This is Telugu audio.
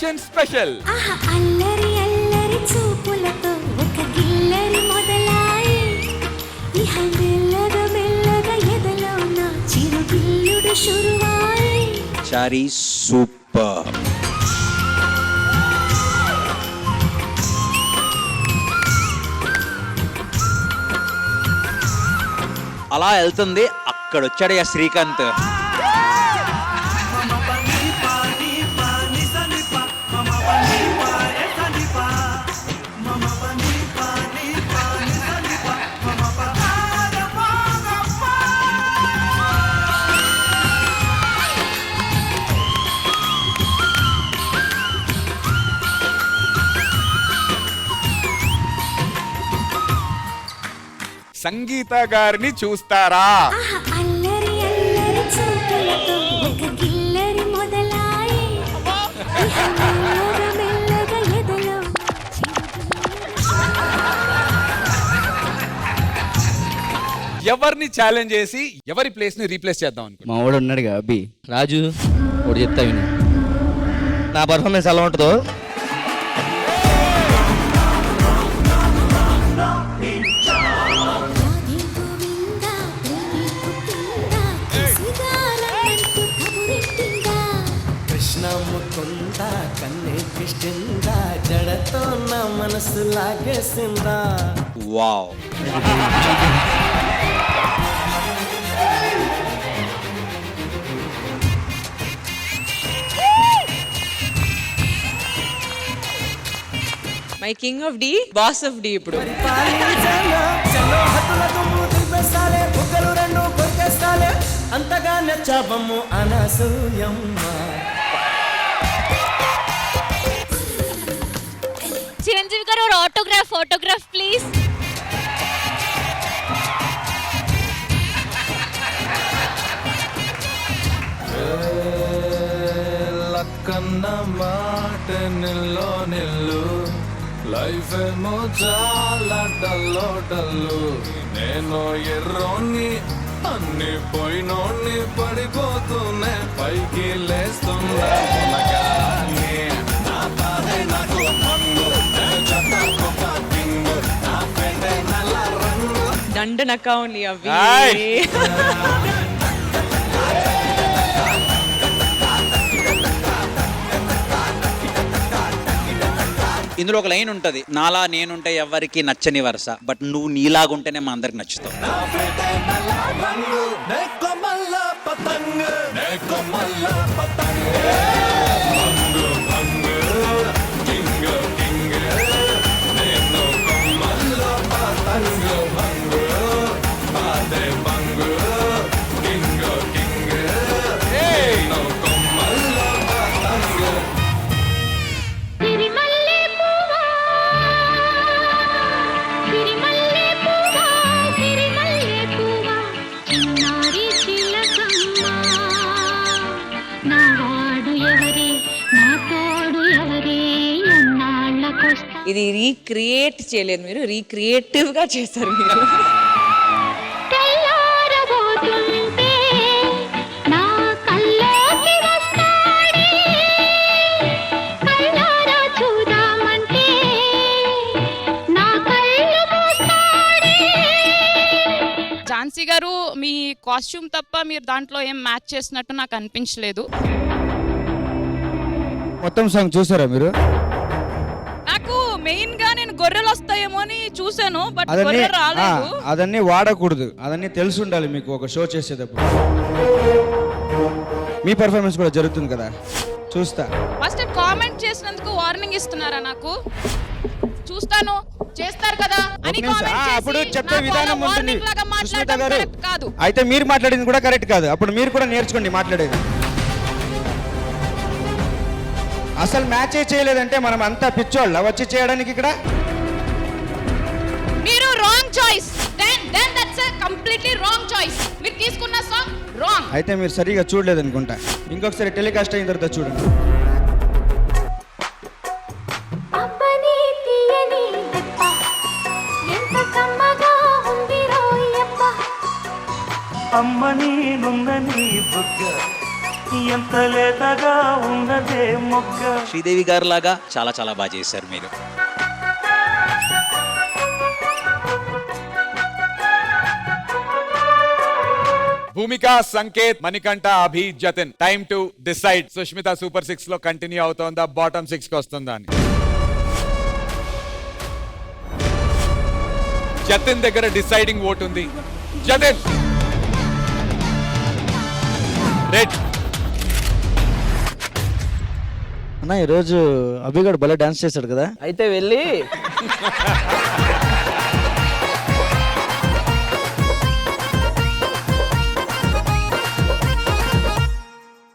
Edition special. అల్లరి అల్లరి చూపులతో ఒక గిల్లరి మొదలాయి ఇహ మెల్లగా మెల్లగా ఎదలో నా చిరుగిల్లుడు షురువాయి. చారీ సూపర్. అలా వెళ్తుంది, అక్కడ వచ్చాడు శ్రీకాంత్. సంగీత గారిని చూస్తారా? అల్లరి అల్లరి చూపులతో ఒక గిల్లరి మొదలాయి ఇహ మెల్లగా మెల్లగా ఎదలో ఎవరిని ఛాలెంజ్ చేసి ఎవరి ప్లేస్ ని రీప్లేస్ చేద్దాం అనుకో. మా వాడు ఉన్నాడుగా అబ్బి రాజు, ఒకటి చెప్తా విను. నా పర్ఫార్మెన్స్ ఎలా ఉంటుందో ముకుందా కన్నే కృష్ణిందా జడతో నా మనసు లాగేసిందా. Wow. My king of the, boss of the. ఇప్పుడు అంతగా నచ్చాబమ్ము అనసూయమ్మ. చిరంజీవి గారు ఆటోగ్రాఫ్ ప్లీజ్. లక్కన్న మాట నిల్లో నిల్లు, లైఫ్ ఏమో చాలా డల్లో డల్లు. నేను ఎర్రోని అన్ని పోయినోని పడిపోతూనే పైకి లేస్తున్నా. దండనక ఉంది అవి. ఇందులో ఒక లైన్ ఉంటది, నాలా నేనుంటే ఎవరికి నచ్చని వరుస, బట్ నువ్వు నీలాగుంటేనే మా అందరికి నచ్చుతావు. ఇది రీక్రియేట్ చేయలేదు మీరు, రీక్రియేటివ్ గా చేశారు మీరు. ఝాన్సీ గారు, మీ కాస్ట్యూమ్ తప్ప మీరు దాంట్లో ఏం మ్యాచ్ చేసినట్టు నాకు అనిపించలేదు. మొత్తం సాంగ్ చూసారా మీరు? నాకు మెయిన్ గా నేను గొర్రెలు వస్తాయేమో అని చూసాను, బట్ గొర్రె రాలేదు. అదన్నీ వాడకూడదు, అదన్నీ తెలిసి ఉండాలి మీకు ఒక షో చేసేటప్పుడు. మీ పర్ఫార్మెన్స్ కూడా జరుగుతుంది కదా, చూస్తా. ఫస్ట్ కామెంట్ చేసినందుకు వార్నింగ్ ఇస్తున్నారా నాకు? చూస్తాను చేస్తారు కదా అని అప్పుడు చెప్పే విధానం ఉంటుంది సుస్మిత గారు. కాదు, అయితే మీరు మాట్లాడింది కూడా కరెక్ట్ కాదు. అప్పుడు మీరు కూడా నేర్చుకోండి మాట్లాడేది. అసలు మ్యాచే చేయలేదంటే మనం అంతా పిచ్చోళ్ళ వచ్చి చేయడానికి ఇక్కడ. మీరు wrong choice. Then that's a completely wrong choice. మీరు తీసుకున్న సాంగ్ రాంగ్. అయితే మీరు సరిగా చూడలేదు అనుకుంటా. ఇంకొకసారి టెలికాస్ట్ అయిన తర్వాత చూడండి. అమ్మని నున్నని బుగ్గ ఎంత లేతగా ఉన్నదే మొగ్గ. శ్రీదేవి గారు లాగా చాలా చాలా బాగా చేశారు మీరు. Bhoomika, Sanket, Manikanta, Abhi, Jatin. Time to decide. Sushmita super 6 లో కంటిన్యూ అవుతోందా, బాటమ్ 6 కి వస్తుందా అని. జతిన్ దగ్గర డిసైడింగ్ ఓట్ ఉంది. జతిన్ రెడ్. అన్న ఈరోజు అభిగాడు భలే డాన్స్ చేశాడు కదా. అయితే వెళ్ళి